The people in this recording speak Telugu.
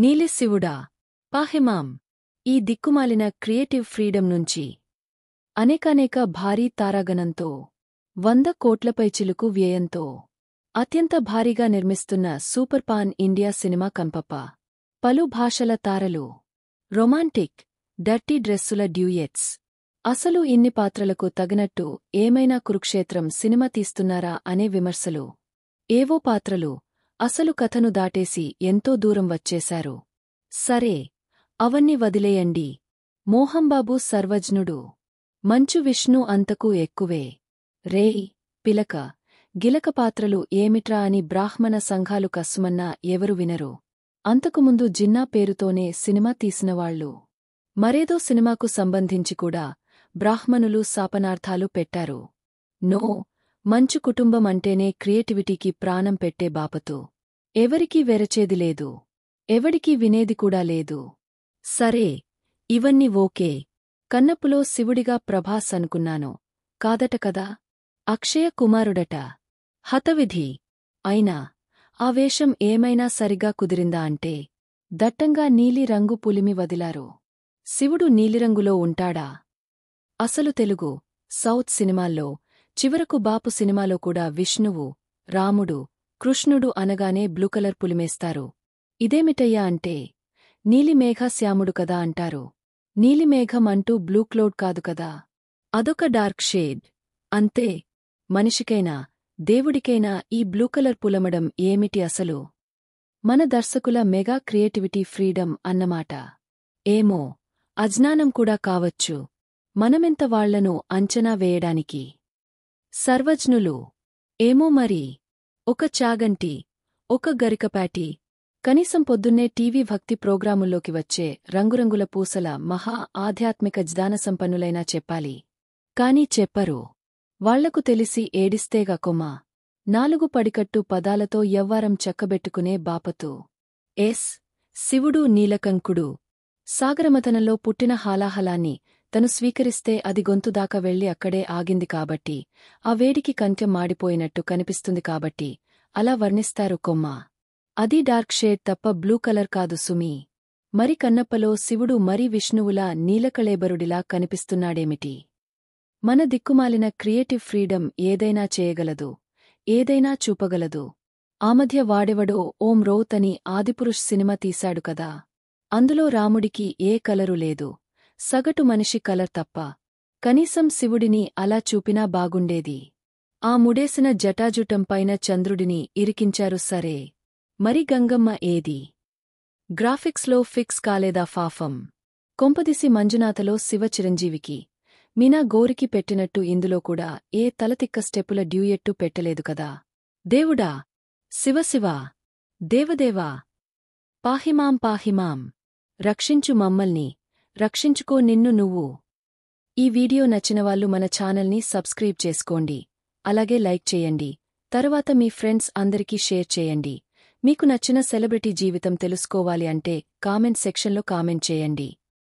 నీలిశివుడా పాహిమాం ఈ దిక్కుమాలిన క్రియేటివ్ ఫ్రీడమ్ నుంచి అనేకానేక భారీ తారాగణంతో 100 కోట్లపై చిలుకు వ్యయంతో అత్యంత భారీగా నిర్మిస్తున్న సూపర్ పాన్ ఇండియా సినిమా కంపప్ప పలు భాషల తారలు రొమాంటిక్ డర్టీ డ్రెస్సుల డ్యూయెట్స్ అసలు ఇన్ని పాత్రలకు తగినట్టు ఏమైనా కురుక్షేత్రం సినిమా తీస్తున్నారా అనే విమర్శలు ఏవో పాత్రలు అసలు కథను దాటేసి ఎంతో దూరం వచ్చేశారు. సరే అవన్నీ వదిలేయండి. మోహంబాబు సర్వజ్ఞుడు, మంచు విష్ణు అంతకు ఎక్కువే. రేయ్ పిలక గిలక పాత్రలు ఏమిట్రా అని బ్రాహ్మణ సంఘాలు కస్సుమన్నా ఎవరు వినరు. అంతకుముందు జిన్నా పేరుతోనే సినిమా తీసినవాళ్లు మరేదో సినిమాకు సంబంధించి కూడా బ్రాహ్మణులు శాపనార్థాలు పెట్టారు. నో, మంచు కుటుంబం అంటేనే క్రియేటివిటీకి ప్రాణం పెట్టే బాపతు. ఎవరికీ వెరచేది లేదు, ఎవడికీ వినేది కూడా లేదు. సరే ఇవన్నీ ఓకే. కన్నప్పులో శివుడిగా ప్రభాస్ అనుకున్నాను. కాదట కదా, అక్షయ కుమారుడట. హతవిధి. అయినా ఆ వేషం ఏమైనా సరిగా కుదిరిందా అంటే దట్టంగా నీలిరంగు పులిమి వదిలారు. శివుడు నీలిరంగులో ఉంటాడా? అసలు తెలుగు, సౌత్ సినిమాల్లో చివరకు బాపు సినిమాలో కూడా విష్ణువు, రాముడు, కృష్ణుడు అనగానే బ్లూకలర్ పులిమేస్తారు. ఇదేమిటయ్యా అంటే నీలిమేఘశ్యాముడు కదా అంటారు. నీలిమేఘం అంటూ బ్లూ క్లౌడ్ కాదు కదా, అదొక డార్క్ షేడ్ అంతే. మనిషికైనా దేవుడికైనా ఈ బ్లూకలర్ పులమడం ఏమిటి అసలు? మన దర్శకుల మెగా క్రియేటివిటీ ఫ్రీడమ్ అన్నమాట. ఏమో అజ్ఞానం కూడా కావచ్చు మనమెంత వాళ్లను అంచనా వేయడానికి. సర్వజ్ఞులు ఏమో మరి. ఒక చాగంటి, ఒక గరికపాటి, కనీసం పొద్దున్నే టీవీ భక్తి ప్రోగ్రాముల్లోకి వచ్చే రంగురంగుల పూసల మహా ఆధ్యాత్మిక జ్ఞానసంపన్నులైనా చెప్పాలి. కాని చెప్పరు. వాళ్లకు తెలిసి ఏడిస్తేగా కొమ్మ. 4 పడికట్టు పదాలతో యవ్వారం చక్కబెట్టుకునే బాపతు. శివుడు నీలకంకుడు సాగరమథనంలో పుట్టిన హాలాహలాన్ని తను స్వీకరిస్తే అది గొంతుదాకా వెళ్లి అక్కడే ఆగింది కాబట్టి, ఆ వేడికి కంఠం మాడిపోయినట్టు కనిపిస్తుంది కాబట్టి అలా వర్ణిస్తారు కొమ్మ. అది డార్క్ షేడ్ తప్ప బ్లూ కలర్ కాదు సుమీ. మరి కన్నప్పలో శివుడు మరీ విష్ణువులా నీలకళేబరుడిలా కనిపిస్తున్నాడేమిటి? మన దిక్కుమాలిన క్రియేటివ్ ఫ్రీడమ్ ఏదైనా చేయగలదు, ఏదైనా చూపగలదు. ఆ మధ్య వాడెవడో ఓం రౌత్ అని ఆదిపురుష్ సినిమా తీశాడు కదా, అందులో రాముడికి ఏ కలరు లేదు, సగటు మనిషి కలర్ తప్ప. కనీసం శివుడిని అలా చూపినా బాగుండేది. ఆ ముడేసిన జటాజుటంపైన చంద్రుడిని ఇరికించారు సరే, మరి గంగమ్మ ఏది? గ్రాఫిక్స్లో ఫిక్స్ కాలేదా పాపం? కొంపదిసి మంజునాథలో శివ చిరంజీవికి, మీనా గోరికి పెట్టినట్టు ఇందులో కూడా ఏ తలతిక్క స్టెప్పుల డ్యూయెట్టు పెట్టలేదు కదా. దేవుడా, శివశివా, దేవదేవా, పాహిమాం పాహిమాం, రక్షించు మమ్మల్ని, రక్షించుకో నిన్ను నువ్వు. ఈ వీడియో నచ్చినవాళ్లు మన ఛానల్ని సబ్స్క్రైబ్ చేసుకోండి, అలాగే లైక్ చేయండి. తరువాత మీ ఫ్రెండ్స్ అందరికీ షేర్ చేయండి. మీకు నచ్చిన సెలబ్రిటీ జీవితం తెలుసుకోవాలి అంటే కామెంట్ సెక్షన్లో కామెంట్ చేయండి.